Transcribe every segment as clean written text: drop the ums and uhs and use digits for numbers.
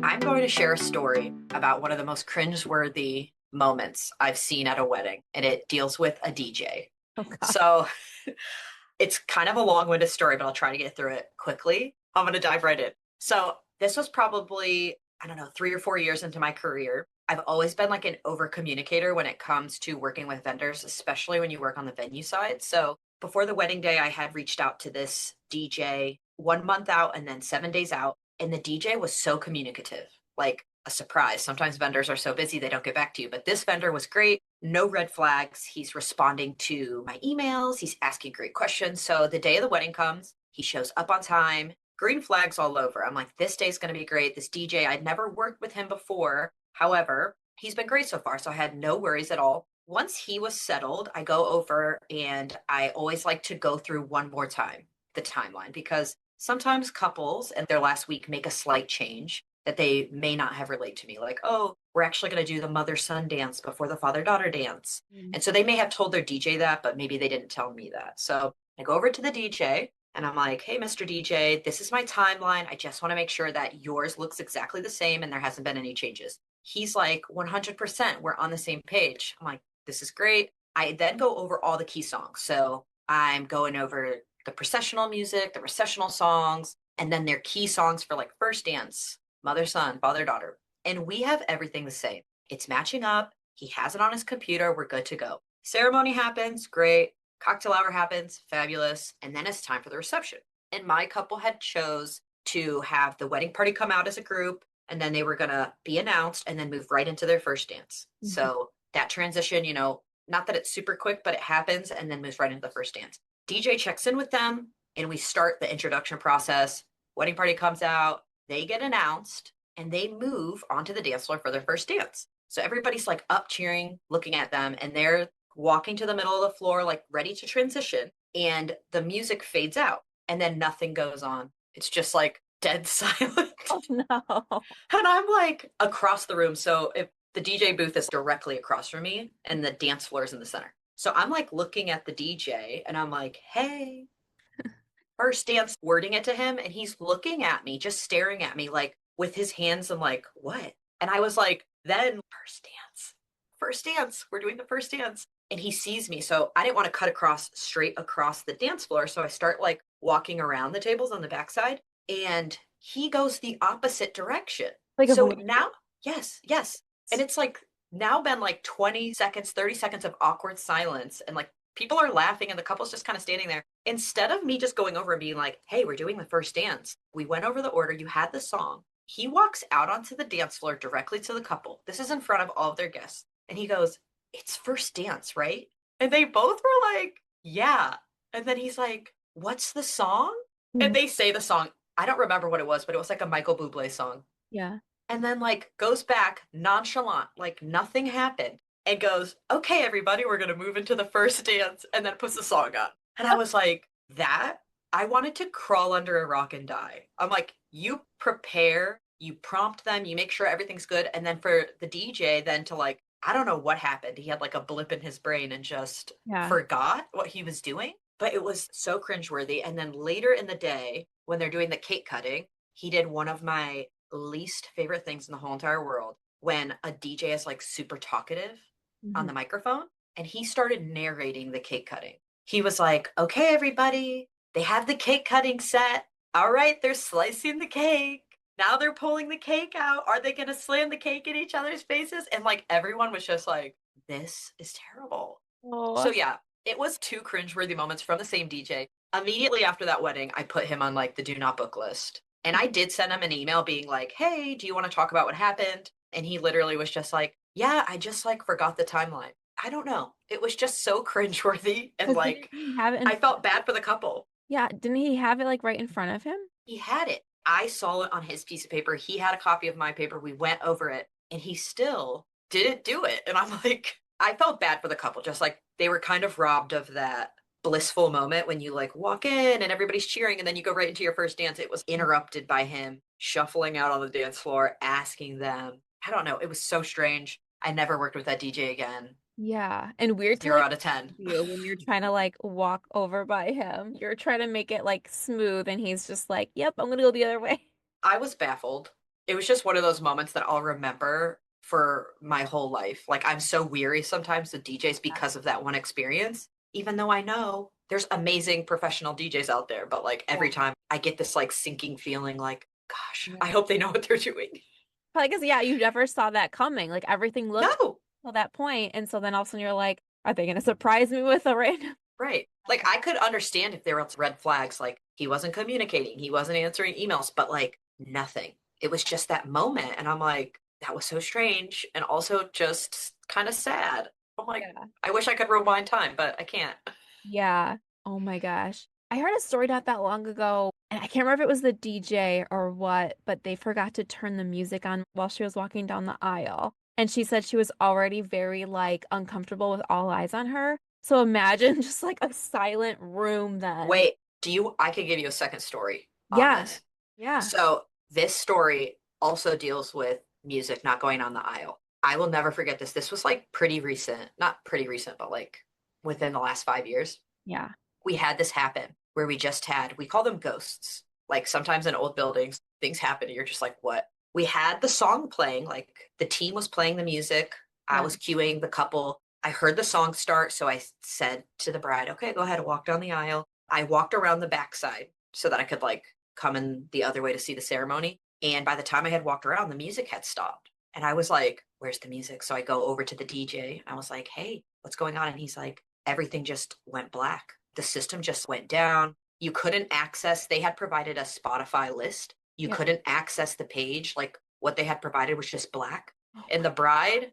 I'm going to share a story about one of the most cringeworthy moments I've seen at a wedding, and it deals with a DJ. Oh God. So it's kind of a long-winded story, but I'll try to get through it quickly. I'm going to dive right in. So this was probably, I don't know, 3 or 4 years into my career. I've always been like an over communicator when it comes to working with vendors, especially when you work on the venue side. So before the wedding day, I had reached out to this DJ 1 month out and then 7 days out. And the DJ was so communicative, like a surprise. Sometimes vendors are so busy they don't get back to you, but this vendor was great. No red flags. He's responding to my emails. He's asking great questions. So the day of the wedding comes, he shows up on time, green flags all over. I'm like, this day's going to be great. This DJ, I'd never worked with him before. However, he's been great so far. So I had no worries at all. Once he was settled, I go over and I always like to go through one more time the timeline because sometimes couples and their last week make a slight change that they may not have relayed to me. Like, oh, we're actually going to do the mother son dance before the father daughter dance. Mm. And so they may have told their DJ that, but maybe they didn't tell me that. So I go over to the DJ and I'm like, hey, Mr. DJ, this is my timeline. I just want to make sure that yours looks exactly the same and there hasn't been any changes. He's like, 100%, we're on the same page. I'm like, this is great. I then go over all the key songs. So I'm going over the processional music, the recessional songs, and then their key songs for like first dance, mother son, father daughter. And we have everything the same. It's matching up. He has it on his computer. We're good to go. Ceremony happens, great. Cocktail hour happens, fabulous. And then it's time for the reception. And my couple had chose to have the wedding party come out as a group, and then they were going to be announced and then move right into their first dance. Mhm. So that transition, not that it's super quick, but it happens and then moves right into the first dance. DJ checks in with them and we start the introduction process. Wedding party comes out, they get announced, and they move onto the dance floor for their first dance. So everybody's like up cheering, looking at them, and they're walking to the middle of the floor, like ready to transition. And the music fades out, and then nothing goes on. It's just like dead silent. Oh no. And I'm like across the room. So if the DJ booth is directly across from me and the dance floor is in the center. So I'm like looking at the DJ and I'm like, hey, first dance, wording it to him. And he's looking at me, just staring at me, like with his hands. I'm like, what? And I was like, then first dance, we're doing the first dance. And he sees me. So I didn't want to cut across straight across the dance floor. So I start like walking around the tables on the backside and he goes the opposite direction. Like So avoid. now, yes, yes. And it's like now been like 20 seconds, 30 seconds of awkward silence. And like people are laughing and the couple's just kind of standing there. Instead of me just going over and being like, hey, we're doing the first dance. We went over the order. You had the song. He walks out onto the dance floor directly to the couple. This is in front of all of their guests. And he goes, it's first dance, right? And they both were like, yeah. And then he's like, what's the song? And Mhm. they say the song. I don't remember what it was, but it was like a Michael Bublé song. Yeah. And then like goes back nonchalant, like nothing happened, and goes, okay, everybody, we're gonna move into the first dance, and then puts the song on. And I was like, that I wanted to crawl under a rock and die. I'm like, you prepare, you prompt them, you make sure everything's good, and then for the DJ then to like, I don't know what happened. He had like a blip in his brain and just Yeah. forgot what he was doing. But it was so cringeworthy. And then later in the day, when they're doing the cake cutting, he did one of my least favorite things in the whole entire world when a DJ is like super talkative on Mhm. the microphone and he started narrating the cake cutting. He was like, okay, everybody, they have the cake cutting set. All right, they're slicing the cake. Now they're pulling the cake out. Are they going to slam the cake in each other's faces? And like everyone was just like, this is terrible. So Oh. yeah, it was two cringeworthy moments from the same DJ. Immediately after that wedding, I put him on like the do not book list. And I did send him an email being like, hey, do you want to talk about what happened? And he literally was just like, yeah, I just like forgot the timeline. I don't know. It was just so cringeworthy. And 'Cause didn't like, he have it in I front felt of him? bad for the couple. Yeah, didn't he have it like right in front of him? He had it. I saw it on his piece of paper. He had a copy of my paper. We went over it and he still didn't do it. And I'm like, I felt bad for the couple, just like they were kind of robbed of that blissful moment when you like walk in and everybody's cheering and then you go right into your first dance. It was interrupted by him shuffling out on the dance floor, asking them. I don't know. It was so strange. I never worked with that DJ again. Yeah. And weird to Zero like out of 10. you when you're trying to like walk over by him. You're trying to make it like smooth and he's just like, "Yep, I'm gonna go the other way." I was baffled. It was just one of those moments that I'll remember for my whole life. Like I'm so weary sometimes of DJs because of that one experience, even though I know there's amazing professional DJs out there, but like Yeah. every time I get this like sinking feeling like, gosh, I Yeah. hope they know what they're doing. Probably because, yeah, you never saw that coming. Like everything looked No, till that point, and so then all of a sudden you're like, are they gonna surprise me with a random? right. Like I could understand if there were red flags, like he wasn't communicating, he wasn't answering emails, but like nothing. It was just that moment. And I'm like, that was so strange and also just kind of sad. I'm like, Yeah. I wish I could rewind time, but I can't. Yeah. Oh my gosh. I heard a story not that long ago, and I can't remember if it was the DJ or what, but they forgot to turn the music on while she was walking down the aisle. And she said she was already very like uncomfortable with all eyes on her. So imagine just like a silent room then. Wait, I could give you a second story on Yeah. this. Yeah. So this story also deals with music not going on the aisle. I will never forget this. This was like pretty recent, not pretty recent, but like within the last 5 years. Yeah. We had this happen where we call them ghosts. Like sometimes in old buildings, things happen and you're just like, what? We had the song playing, like the team was playing the music. I Yeah. was cueing the couple. I heard the song start. So I said to the bride, okay, go ahead and walk down the aisle. I walked around the backside so that I could like come in the other way to see the ceremony. And by the time I had walked around, the music had stopped. And I was like, where's the music? So I go over to the DJ. I was like, hey, what's going on? And he's like, everything just went black. The system just went down. You couldn't access, they had provided a Spotify list. You Yeah. couldn't access the page. Like what they had provided was just black. Oh And my. the bride,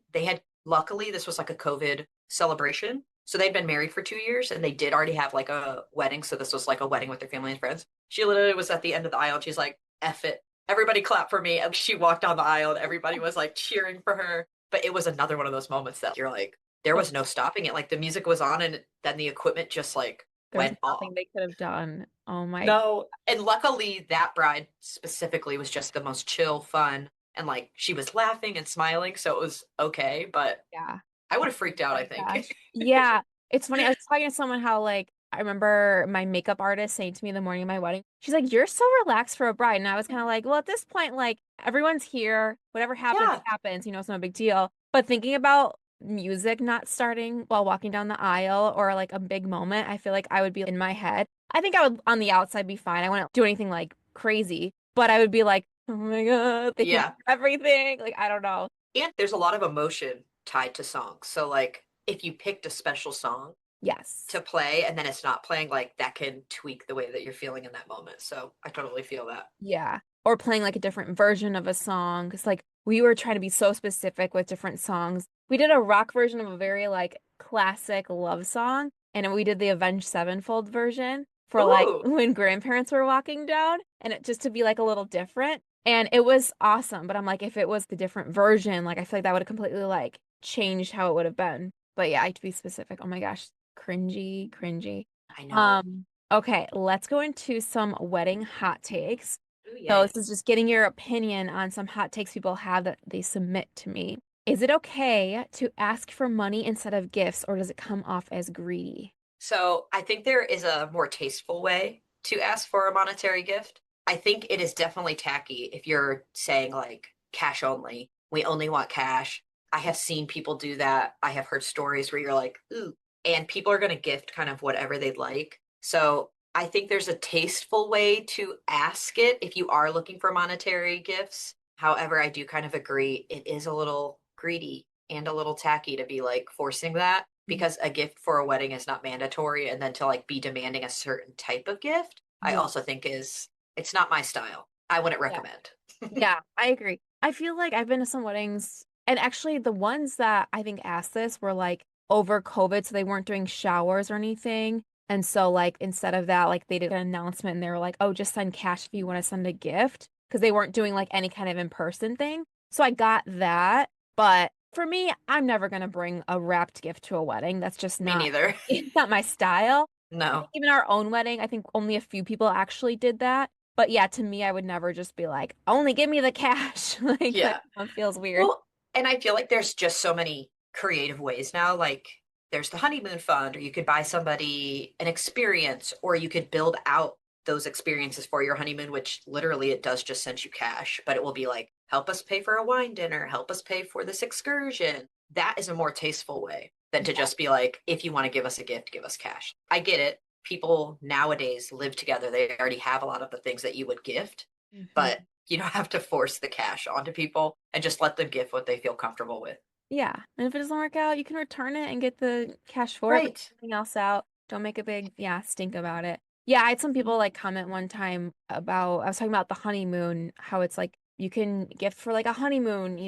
luckily, this was like a COVID celebration. So they'd been married for 2 years and they did already have like a wedding. So this was like a wedding with their family and friends. She literally was at the end of the aisle and she's like, F it. Everybody clap for me. And she walked down the aisle and everybody was like cheering for her. But it was another one of those moments that you're like, there was no stopping it. Like the music was on and then the equipment just like There was went off. nothing they could have done. Oh my. No. And luckily that bride specifically was just the most chill, fun, and like she was laughing and smiling, so it was okay, but Yeah. I would Oh have freaked out, I my think. gosh. Yeah. It's funny. I was talking to someone how like I remember my makeup artist saying to me the morning of my wedding, she's like, "You're so relaxed for a bride." And I was kind of like, well, at this point, like everyone's here. Whatever happens, Yeah. happens. It's no big deal. But thinking about music not starting while walking down the aisle or like a big moment, I feel like I would be in my head. I think I would on the outside be fine. I wouldn't do anything like crazy, but I would be like, oh my God, thinking of Yeah. everything. Like, I don't know. And there's a lot of emotion tied to songs. So like if you picked a special song Yes. to play and then it's not playing, like that can tweak the way that you're feeling in that moment. So I totally feel that. Yeah. Or playing like a different version of a song. Because like we were trying to be so specific with different songs. We did a rock version of a very like classic love song. And then we did the Avenged Sevenfold version for like Ooh. when grandparents were walking down and it just to be like a little different. And it was awesome. But I'm like, if it was the different version, like I feel like that would have completely like changed how it would have been. But yeah, I have to be specific. Oh my gosh. Cringy, cringy. I know. Um, okay, let's go into some wedding hot takes. Ooh, So yay. this is just getting your opinion on some hot takes people have that they submit to me. Is it okay to ask for money instead of gifts, or does it come off as greedy? So I think there is a more tasteful way to ask for a monetary gift. I think it is definitely tacky if you're saying like cash only. We only want cash. I have seen people do that. I have heard stories where you're like, ooh, and people are going to gift kind of whatever they'd like. So I think there's a tasteful way to ask it if you are looking for monetary gifts. However, I do kind of agree it is a little greedy and a little tacky to be like forcing that because a gift for a wedding is not mandatory, and then to like be demanding a certain type of gift I Yeah. also think is it's not my style. I wouldn't Yeah. recommend. Yeah, I agree. I feel like I've been to some weddings, and actually the ones that I think asked this were like over COVID, so they weren't doing showers or anything. And so like instead of that, like they did an announcement and they were like, "Oh, just send cash if you want to send a gift," because they weren't doing like any kind of in-person thing. So I got that, but for me, I'm never gonna bring a wrapped gift to a wedding. That's just Me not neither. it's not my style. I think No. even our own wedding, I think only a few people actually did that. But yeah, to me, I would never just be like, only give me the cash. Like that Yeah. one feels weird. Well, and I feel like there's just so many creative ways now. Like there's the honeymoon fund, or you could buy somebody an experience, or you could build out those experiences for your honeymoon, which literally it does just send you cash, but it will be like, help us pay for a wine dinner, help us pay for this excursion. That is a more tasteful way than to just be like, if you want to give us a gift, give us cash. I get it. People nowadays live together. They already have a lot of the things that you would gift, Mhm. but you don't have to force the cash onto people and just let them gift what they feel comfortable with. Yeah. And if it doesn't work out, you can return it and get the cash for it, but Right. something else out. Don't make a big, yeah, stink about it. Yeah, I had some people like comment one time about, I was talking about the honeymoon, how it's like you can gift for like a honeymoon,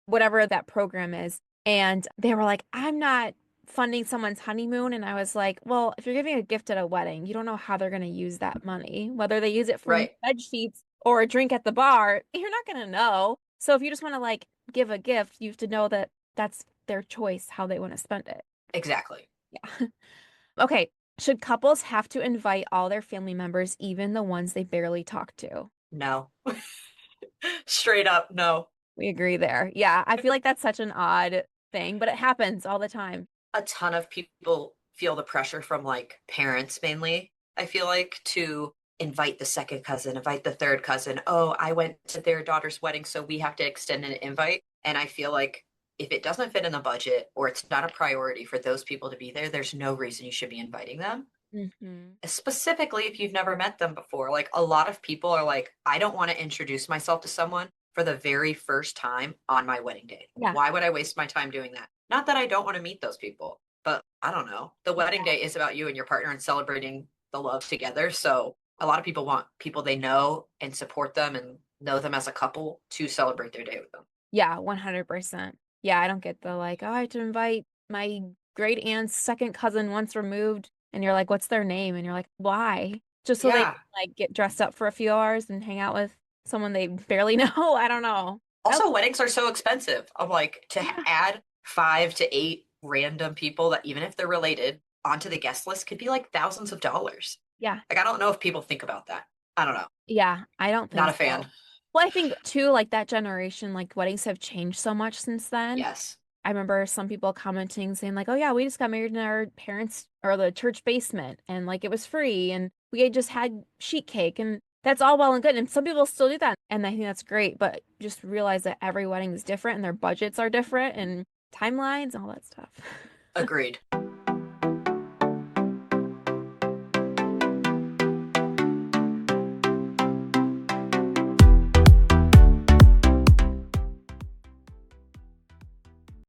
whatever that program is. And they were like, I'm not funding someone's honeymoon. And I was like, well, if you're giving a gift at a wedding, you don't know how they're going to use that money, whether they use it for new Right. bed sheets or a drink at the bar, you're not going to know. So if you just want to like give a gift, you have to know that that's their choice how they want to spend it. Exactly. Yeah. Okay. Should couples have to invite all their family members, even the ones they barely talk to? No. Straight up, no. We agree there. Yeah. I feel like that's such an odd thing, but it happens all the time. A ton of people feel the pressure from like parents mainly, I feel like, to invite the second cousin, invite the third cousin. Oh, I went to their daughter's wedding, so we have to extend an invite. And I feel like if it doesn't fit in the budget or it's not a priority for those people to be there, there's no reason you should be inviting them. Hmm. Specifically, if you've never met them before. Like a lot of people are like, I don't want to introduce myself to someone for the very first time on my wedding day. Yeah. Why would I waste my time doing that? Not that I don't want to meet those people, but I don't know. The wedding day is about you and your partner and celebrating the love together. So a lot of people want people they know and support them and know them as a couple to celebrate their day with them. Yeah. 100%. Yeah. I don't get the like, oh, I have to invite my great aunt's second cousin once removed. And you're like, what's their name? And you're like, why? Just so they can Yeah. like get dressed up for a few hours and hang out with someone they barely know. I don't know. Oh, Also, weddings are so expensive. I'm like, to yeah. add 5 to 8 random people that even if they're related onto the guest list could be like thousands of dollars. Yeah. Like, I don't know if people think about that. I don't know. Yeah. I don't Not think a fan. so. Well, I think too, like that generation, like weddings have changed so much since then. Yes. I remember some people commenting saying like, "Oh yeah, we just got married in our parents' or the church basement and like it was free and we had just had sheet cake and that's all well and good." And some people still do that. And I think that's great, but just realize that every wedding is different and their budgets are different and timelines and all that stuff. Agreed.